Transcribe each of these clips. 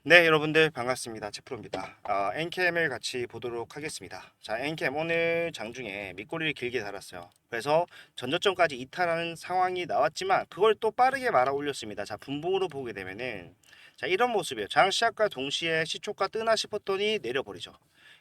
네, 여러분들 반갑습니다. 제프로입니다. 엔캠을 같이 보도록 하겠습니다. 자, 엔캠 오늘 장중에 밑꼬리를 길게 달았어요. 그래서 전저점까지 이탈하는 상황이 나왔지만 그걸 또 빠르게 말아 올렸습니다. 자, 분봉으로 보게 되면은 자, 이런 모습이에요. 장 시작과 동시에 시초가 뜨나 싶었더니 내려버리죠.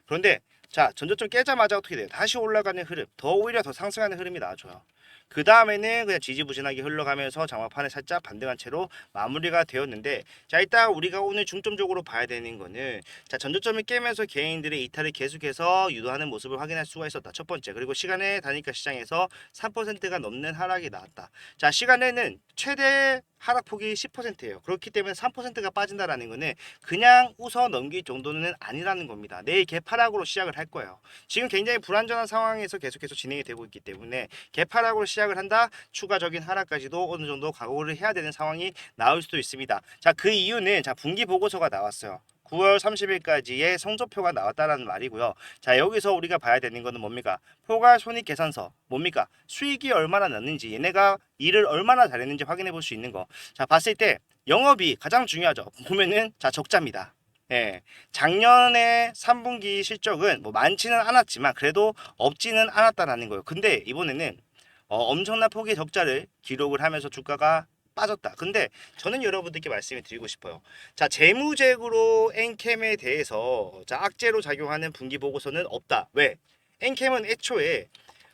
그런데 자, 전저점 깨자마자 어떻게 돼요? 다시 올라가는 흐름, 오히려 더 상승하는 흐름이 나와줘요. 그 다음에는 그냥 지지부진하게 흘러가면서 장마판에 살짝 반등한 채로 마무리가 되었는데, 자, 일단 우리가 오늘 중점적으로 봐야 되는 거는 자, 전저점을 깨면서 개인들의 이탈을 계속해서 유도하는 모습을 확인할 수가 있었다. 첫 번째. 그리고 시간의 단위가 시장에서 3%가 넘는 하락이 나왔다. 자, 시간에는 최대 하락폭이 10%예요. 그렇기 때문에 3%가 빠진다라는 거는 그냥 웃어 넘길 정도는 아니라는 겁니다. 내일 개파락으로 시작을 할 거예요. 지금 굉장히 불안전한 상황에서 계속해서 진행이 되고 있기 때문에 개파락으로 시작을 한다. 추가적인 하락까지도 어느 정도 각오를 해야 되는 상황이 나올 수도 있습니다. 자, 그 이유는 자, 분기 보고서가 나왔어요. 9월 30일까지의 성적표가 나왔다라는 말이고요. 자, 여기서 우리가 봐야 되는 거는 뭡니까? 포괄 손익 계산서 뭡니까? 수익이 얼마나 났는지, 얘네가 일을 얼마나 잘했는지 확인해 볼 수 있는 거. 자, 봤을 때 영업이 가장 중요하죠. 보면은 자, 적자입니다. 예, 작년에 3분기 실적은 뭐 많지는 않았지만 그래도 없지는 않았다라는 거예요. 근데 이번에는 엄청난 폭의 적자를 기록을 하면서 주가가 빠졌다. 근데 저는 여러분들께 말씀을 드리고 싶어요. 자, 재무적으로 엔캠에 대해서 자, 악재로 작용하는 분기 보고서는 없다. 왜? 엔캠은 애초에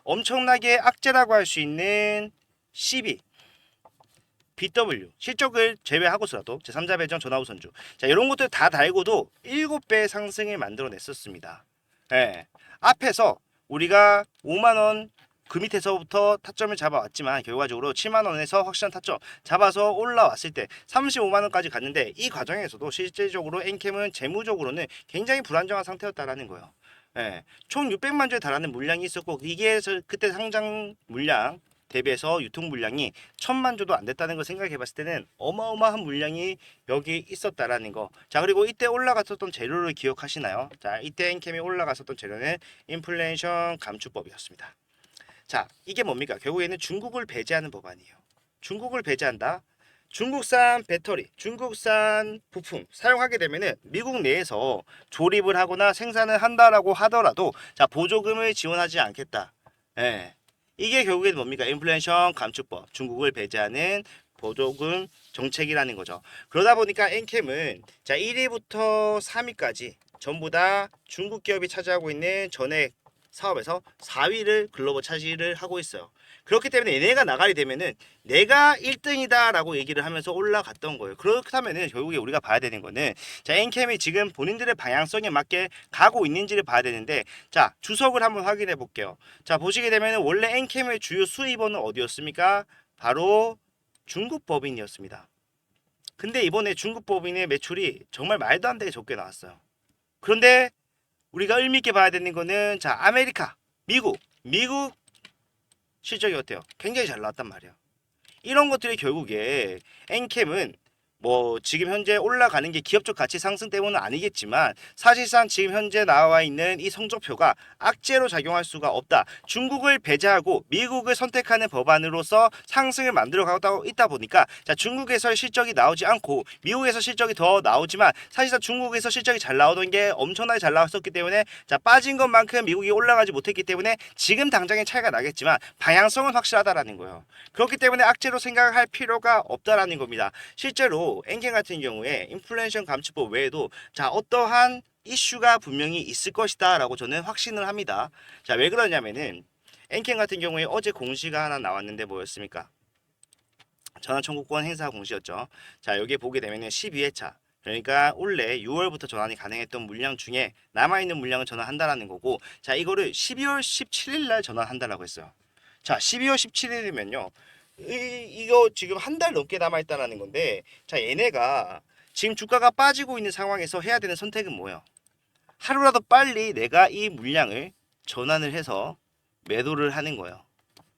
엄청나게 악재라고 할 수 있는 CB, BW 실적을 제외하고서라도 제3자 배정 전화후 선주 자, 이런 것들 다 달고도 7배 상승을 만들어냈었습니다. 예. 앞에서 우리가 5만 원 그 밑에서부터 타점을 잡아왔지만 결과적으로 7만 원에서 확실한 타점 잡아서 올라왔을 때 35만 원까지 갔는데, 이 과정에서도 실질적으로 엔캠은 재무적으로는 굉장히 불안정한 상태였다라는 거예요. 예. 총 600만 주에 달하는 물량이 있었고, 이게 그때 상장 물량 대비해서 유통 물량이 1000만 주도 안 됐다는 걸 생각해 봤을 때는 어마어마한 물량이 여기 있었다라는 거. 자, 그리고 이때 올라갔었던 재료를 기억하시나요? 자, 이때 엔캠이 올라갔었던 재료는 인플레이션 감축법이었습니다. 자, 이게 뭡니까? 결국에는 중국을 배제하는 법안이에요. 중국을 배제한다. 중국산 배터리, 중국산 부품 사용하게 되면은 미국 내에서 조립을 하거나 생산을 한다라고 하더라도 자, 보조금을 지원하지 않겠다. 예. 이게 결국에는 뭡니까? 인플레이션 감축법, 중국을 배제하는 보조금 정책이라는 거죠. 그러다 보니까 엔캠은 자, 1위부터 3위까지 전부 다 중국 기업이 차지하고 있는 전액 사업에서 4위를 글로벌 차지를 하고 있어요. 그렇기 때문에 얘네가 나가게 되면은 내가 1등이다라고 얘기를 하면서 올라갔던 거예요. 그렇다면은 결국에 우리가 봐야 되는 거는 자, 엔캠이 지금 본인들의 방향성에 맞게 가고 있는지를 봐야 되는데, 자, 주석을 한번 확인해 볼게요. 자, 보시게 되면은 원래 엔캠의 주요 수입원은 어디였습니까? 바로 중국 법인이었습니다. 근데 이번에 중국 법인의 매출이 정말 말도 안 되게 적게 나왔어요. 그런데 우리가 의미있게 봐야 되는 거는 자, 미국 실적이 어때요? 굉장히 잘 나왔단 말이에요. 이런 것들이 결국에 엔캠은 뭐 지금 현재 올라가는 게 기업적 가치 상승 때문은 아니겠지만 사실상 지금 현재 나와 있는 이 성적표가 악재로 작용할 수가 없다. 중국을 배제하고 미국을 선택하는 법안으로서 상승을 만들어 가고 있다 보니까 자, 중국에서 실적이 나오지 않고 미국에서 실적이 더 나오지만 사실상 중국에서 실적이 잘 나오던 게 엄청나게 잘 나왔었기 때문에 자, 빠진 것만큼 미국이 올라가지 못했기 때문에 지금 당장의 차이가 나겠지만 방향성은 확실하다라는 거예요. 그렇기 때문에 악재로 생각할 필요가 없다라는 겁니다. 실제로 엔캠 같은 경우에 인플레이션 감축법 외에도 자, 어떠한 이슈가 분명히 있을 것이다 라고 저는 확신을 합니다. 자, 왜 그러냐면은 엔캠 같은 경우에 어제 공시가 하나 나왔는데 뭐였습니까? 전환 청구권 행사 공시였죠. 자, 여기에 보게 되면은 12회차, 그러니까 올해 6월부터 전환이 가능했던 물량 중에 남아있는 물량을 전환한다라는 거고, 자, 이거를 12월 17일 날 전환한다라고 했어요. 자, 12월 17일이면요. 이거 지금 한 달 넘게 남아있다라는 건데, 자, 얘네가 지금 주가가 빠지고 있는 상황에서 해야 되는 선택은 뭐예요? 하루라도 빨리 내가 이 물량을 전환을 해서 매도를 하는 거예요.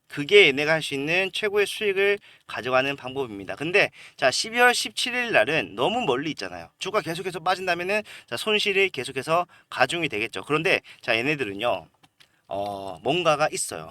그게 얘네가 할 수 있는 최고의 수익을 가져가는 방법입니다. 근데 자, 12월 17일 날은 너무 멀리 있잖아요. 주가 계속해서 빠진다면은 자, 손실이 계속해서 가중이 되겠죠. 그런데 자, 얘네들은요. 뭔가가 있어요.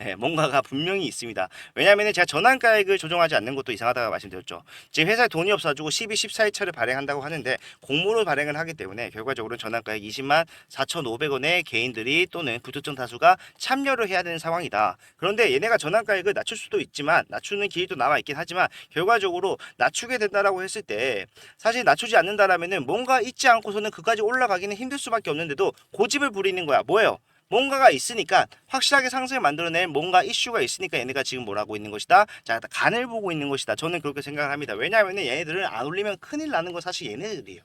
네, 뭔가가 분명히 있습니다. 왜냐하면 제가 전환가액을 조정하지 않는 것도 이상하다고 말씀드렸죠. 지금 회사에 돈이 없어가지고 12, 14일차를 발행한다고 하는데 공모로 발행을 하기 때문에 결과적으로 전환가액 20만 4,500원에 개인들이 또는 불특정 다수가 참여를 해야 되는 상황이다. 그런데 얘네가 전환가액을 낮출 수도 있지만 낮추는 길도 남아 있긴 하지만 결과적으로 낮추게 된다라고 했을 때 사실 낮추지 않는다라면은 뭔가 있지 않고서는 그까지 올라가기는 힘들 수밖에 없는데도 고집을 부리는 거야. 뭐예요? 뭔가가 있으니까 확실하게 상승을 만들어낼 뭔가 이슈가 있으니까 얘네가 지금 뭘 하고 있는 것이다. 자, 간을 보고 있는 것이다. 저는 그렇게 생각을 합니다. 왜냐하면 얘네들은 안 올리면 큰일 나는 건 사실 얘네들이에요.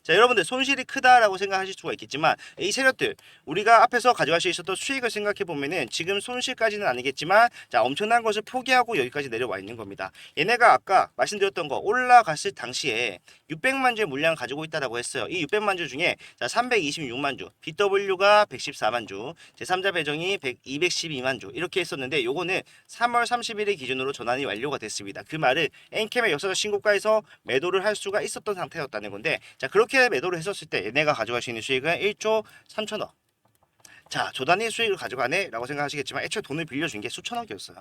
자, 여러분들 손실이 크다라고 생각하실 수가 있겠지만 이 세력들 우리가 앞에서 가져갈 수 있었던 수익을 생각해 보면은 지금 손실까지는 아니겠지만 자, 엄청난 것을 포기하고 여기까지 내려와 있는 겁니다. 얘네가 아까 말씀드렸던 거 올라갔을 당시에 600만 주의 물량을 가지고 있다라고 했어요. 이 600만 주 중에 자, 326만 주, BW가 114만 주, 제3자 배정이 212만 주 이렇게 했었는데 요거는 3월 30일을 기준으로 전환이 완료가 됐습니다. 그 말은 엔캠의 역사적 신고가에서 매도를 할 수가 있었던 상태였다는 건데 자, 그렇게 매도를 했었을 때 얘네가 가져갈 수 있는 수익은 1조 3천억. 자, 조단위 수익을 가져가네 라고 생각하시겠지만 애초에 돈을 빌려준 게 수천억이었어요.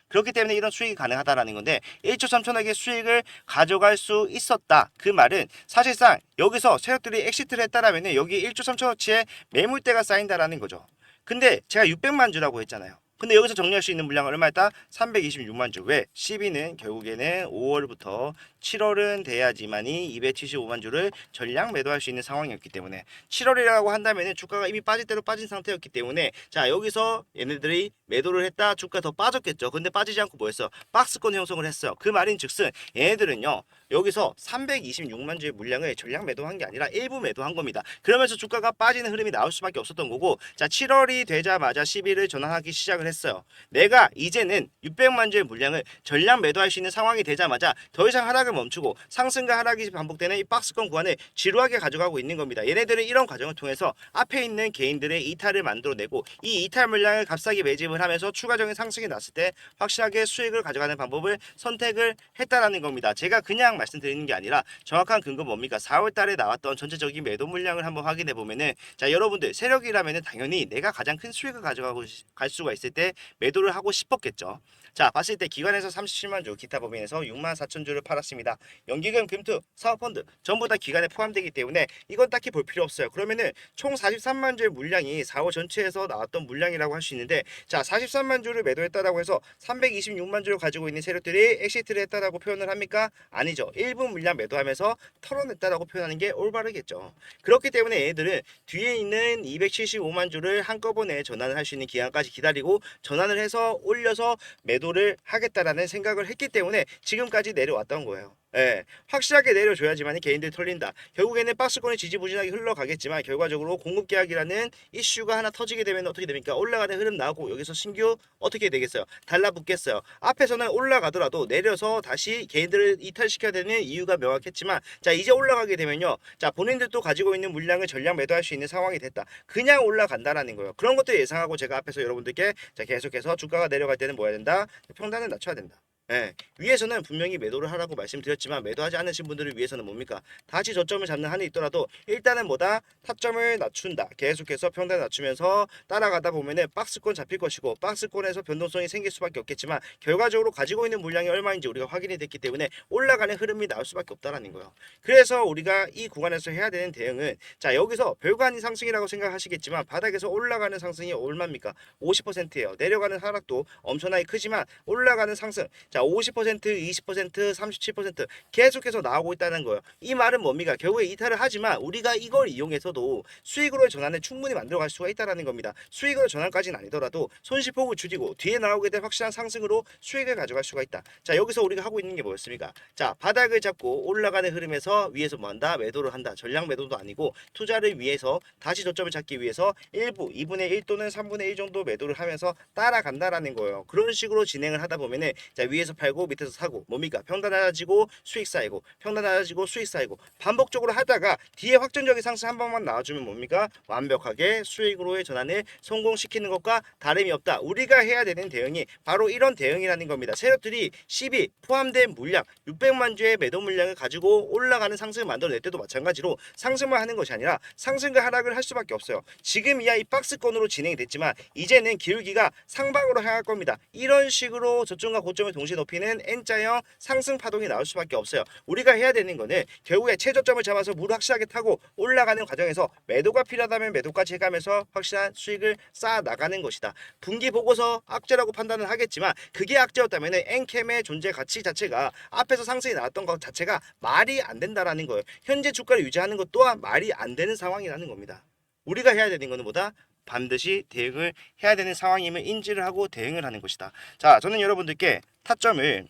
그렇기 때문에 이런 수익이 가능하다라는 건데 1조 3천억의 수익을 가져갈 수 있었다. 그 말은 사실상 여기서 세력들이 엑시트를 했다라면 여기 1조 3천억치의 매물대가 쌓인다라는 거죠. 근데 제가 600만 주라고 했잖아요. 근데 여기서 정리할 수 있는 물량은 얼마였다? 326만 주. 왜? 12는 결국에는 5월부터 7월은 돼야지만이 275만 주를 전량 매도할 수 있는 상황이었기 때문에 7월이라고 한다면 주가가 이미 빠질 대로 빠진 상태였기 때문에 자, 여기서 얘네들이 매도를 했다. 주가 더 빠졌겠죠. 근데 빠지지 않고 뭐였어? 박스권 형성을 했어요. 그 말인 즉슨 얘네들은요. 여기서 326만 주의 물량을 전량 매도한 게 아니라 일부 매도한 겁니다. 그러면서 주가가 빠지는 흐름이 나올 수밖에 없었던 거고 자, 7월이 되자마자 10일을 전환하기 시작을 했어요. 내가 이제는 600만 주의 물량을 전량 매도할 수 있는 상황이 되자마자 더 이상 하락을 멈추고 상승과 하락이 반복되는 이 박스권 구간을 지루하게 가져가고 있는 겁니다. 얘네들은 이런 과정을 통해서 앞에 있는 개인들의 이탈을 만들어내고 이 이탈 물량을 값싸게 매집을 하면서 추가적인 상승이 났을 때 확실하게 수익을 가져가는 방법을 선택을 했다라는 겁니다. 제가 그냥 말씀드리는 게 아니라 정확한 근거 뭡니까? 4월 달에 나왔던 전체적인 매도 물량을 한번 확인해 보면은 자, 여러분들 세력이라면은 당연히 내가 가장 큰 수익을 가져가고 갈 수가 있을 때 매도를 하고 싶었겠죠. 자, 봤을 때 기관에서 37만 주, 기타 법인에서 6만 4천 주를 팔았습니다. 연기금, 금투, 사업펀드 전부 다 기관에 포함되기 때문에 이건 딱히 볼 필요 없어요. 그러면은 총 43만 주의 물량이 4월 전체에서 나왔던 물량이라고 할 수 있는데 자, 43만 주를 매도했다라고 해서 326만 주를 가지고 있는 세력들이 엑시트를 했다라고 표현을 합니까? 아니죠. 일부 물량 매도하면서 털어냈다라고 표현하는 게 올바르겠죠. 그렇기 때문에 얘들은 뒤에 있는 275만 주를 한꺼번에 전환을 할 수 있는 기간까지 기다리고 전환을 해서 올려서 매도를 하겠다라는 생각을 했기 때문에 지금까지 내려왔던 거예요. 예, 확실하게 내려줘야지만 개인들이 털린다. 결국에는 박스권이 지지부진하게 흘러가겠지만 결과적으로 공급 계약이라는 이슈가 하나 터지게 되면 어떻게 됩니까? 올라가는 흐름 나오고 여기서 신규 어떻게 되겠어요? 달라붙겠어요. 앞에서는 올라가더라도 내려서 다시 개인들을 이탈시켜야 되는 이유가 명확했지만 자, 이제 올라가게 되면요. 자, 본인들도 가지고 있는 물량을 전량 매도할 수 있는 상황이 됐다. 그냥 올라간다라는 거예요. 그런 것들 예상하고 제가 앞에서 여러분들께 자, 계속해서 주가가 내려갈 때는 뭐 해야 된다? 평단을 낮춰야 된다. 예, 위에서는 분명히 매도를 하라고 말씀드렸지만 매도하지 않으신 분들을 위해서는 뭡니까? 다시 저점을 잡는 한이 있더라도 일단은 뭐다? 타점을 낮춘다. 계속해서 평단을 낮추면서 따라가다 보면은 박스권 잡힐 것이고 박스권에서 변동성이 생길 수밖에 없겠지만 결과적으로 가지고 있는 물량이 얼마인지 우리가 확인이 됐기 때문에 올라가는 흐름이 나올 수밖에 없다라는 거예요. 그래서 우리가 이 구간에서 해야 되는 대응은 자, 여기서 별거 아닌 상승이라고 생각하시겠지만 바닥에서 올라가는 상승이 얼마입니까? 50%예요. 내려가는 하락도 엄청나게 크지만 올라가는 상승 자, 50%, 20%, 37% 계속해서 나오고 있다는 거예요. 이 말은 뭡니까? 결국에 이탈을 하지만 우리가 이걸 이용해서도 수익으로의 전환을 충분히 만들어갈 수가 있다는 겁니다. 수익으로 전환까지는 아니더라도 손실폭을 줄이고 뒤에 나오게 될 확실한 상승으로 수익을 가져갈 수가 있다. 자, 여기서 우리가 하고 있는 게 뭐였습니까? 자, 바닥을 잡고 올라가는 흐름에서 위에서 뭐 한다? 매도를 한다. 전량 매도도 아니고 투자를 위해서 다시 저점을 잡기 위해서 일부 2분의 1 또는 3분의 1 정도 매도를 하면서 따라간다라는 거예요. 그런 식으로 진행을 하다 보면은 자, 위에 위에서 팔고 밑에서 사고 뭡니까? 평단 낮아지고 수익 쌓이고 평단 낮아지고 수익 쌓이고 반복적으로 하다가 뒤에 확정적인 상승 한 번만 나와주면 뭡니까? 완벽하게 수익으로의 전환을 성공시키는 것과 다름이 없다. 우리가 해야 되는 대응이 바로 이런 대응이라는 겁니다. 세력들이 10이 포함된 물량 600만 주의 매도 물량을 가지고 올라가는 상승을 만들어낼 때도 마찬가지로 상승만 하는 것이 아니라 상승과 하락을 할 수밖에 없어요. 지금 이야 이 박스권으로 진행이 됐지만 이제는 기울기가 상방으로 향할 겁니다. 이런 식으로 저점과 고점을 동시에 높이는 N자형 상승 파동이 나올 수밖에 없어요. 우리가 해야 되는 거는 결국에 최저점을 잡아서 물 확실하게 타고 올라가는 과정에서 매도가 필요하다면 매도까지 해가면서 확실한 수익을 쌓아 나가는 것이다. 분기 보고서 악재라고 판단을 하겠지만 그게 악재였다면 N캠의 존재 가치 자체가 앞에서 상승이 나왔던 것 자체가 말이 안 된다라는 거예요. 현재 주가를 유지하는 것 또한 말이 안 되는 상황이라는 겁니다. 우리가 해야 되는 것은 뭐다? 반드시 대응을 해야 되는 상황임을 인지를 하고 대응을 하는 것이다. 자, 저는 여러분들께 타점을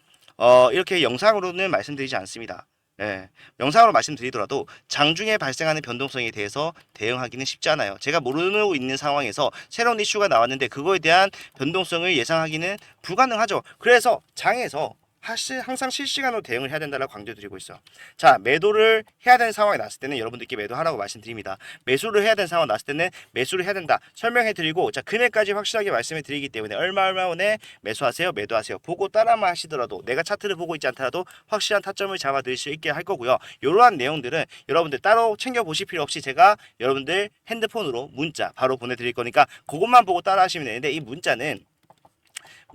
이렇게 영상으로는 말씀드리지 않습니다. 예, 영상으로 말씀드리더라도 장중에 발생하는 변동성에 대해서 대응하기는 쉽지 않아요. 제가 모르고 있는 상황에서 새로운 이슈가 나왔는데 그거에 대한 변동성을 예상하기는 불가능하죠. 그래서 장에서 항상 실시간으로 대응을 해야 된다고 강조드리고 있어. 자, 매도를 해야 되는 상황이 났을 때는 여러분들께 매도하라고 말씀드립니다. 매수를 해야 되는 상황이 났을 때는 매수를 해야 된다. 설명해드리고 자 금액까지 확실하게 말씀을 드리기 때문에 얼마 원에 매수하세요, 매도하세요. 보고 따라만 하시더라도 내가 차트를 보고 있지 않더라도 확실한 타점을 잡아드릴 수 있게 할 거고요. 이러한 내용들은 여러분들 따로 챙겨보실 필요 없이 제가 여러분들 핸드폰으로 문자 바로 보내드릴 거니까 그것만 보고 따라하시면 되는데 이 문자는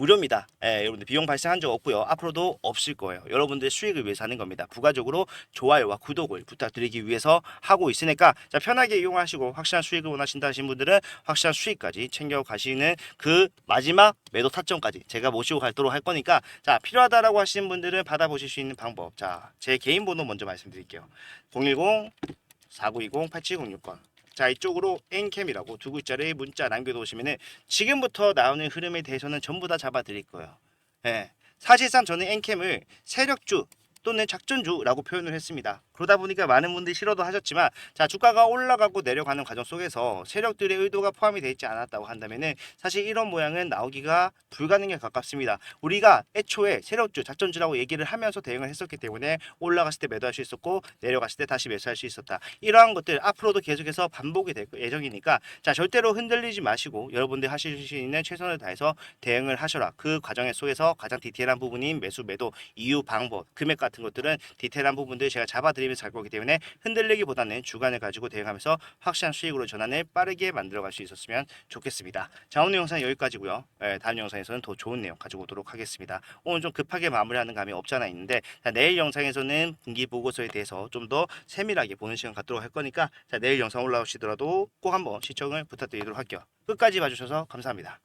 무료입니다. 예, 여러분들 비용 발생한 적 없고요. 앞으로도 없을 거예요. 여러분들 수익을 위해서 하는 겁니다. 부가적으로 좋아요와 구독을 부탁드리기 위해서 하고 있으니까 자 편하게 이용하시고 확실한 수익을 원하신다 하신 분들은 확실한 수익까지 챙겨 가시는 그 마지막 매도 타점까지 제가 모시고 가도록 할 거니까 자 필요하다라고 하시는 분들은 받아보실 수 있는 방법 자 제 개인 번호 먼저 말씀드릴게요. 010-4920-8706번 자 이쪽으로 N캠이라고 두 글자를 문자 남겨놓으시면은 지금부터 나오는 흐름에 대해서는 전부 다 잡아 드릴 거예요. 예. 사실상 저는 N캠을 세력주 또는 작전주라고 표현을 했습니다. 그러다 보니까 많은 분들이 싫어도 하셨지만 자 주가가 올라가고 내려가는 과정 속에서 세력들의 의도가 포함이 되어 있지 않았다고 한다면은 사실 이런 모양은 나오기가 불가능에 가깝습니다. 우리가 애초에 세력주, 작전주라고 얘기를 하면서 대응을 했었기 때문에 올라갔을 때 매도할 수 있었고 내려갔을 때 다시 매수할 수 있었다. 이러한 것들 앞으로도 계속해서 반복이 될 예정이니까 자 절대로 흔들리지 마시고 여러분들 하실 수 있는 최선을 다해서 대응을 하셔라. 그 과정 속에서 가장 디테일한 부분인 매수, 매도, 이유, 방법, 금액 같은 것들은 디테일한 부분들 제가 잡아드리면서 할 거기 때문에 흔들리기보다는 주관을 가지고 대응하면서 확실한 수익으로 전환을 빠르게 만들어갈 수 있었으면 좋겠습니다. 자 오늘 영상 여기까지고요. 다음 영상에서는 더 좋은 내용 가지고 오도록 하겠습니다. 오늘 좀 급하게 마무리하는 감이 없지 않아 있는데 자, 내일 영상에서는 분기 보고서에 대해서 좀 더 세밀하게 보는 시간 갖도록 할 거니까 자, 내일 영상 올라오시더라도 꼭 한번 시청을 부탁드리도록 할게요. 끝까지 봐주셔서 감사합니다.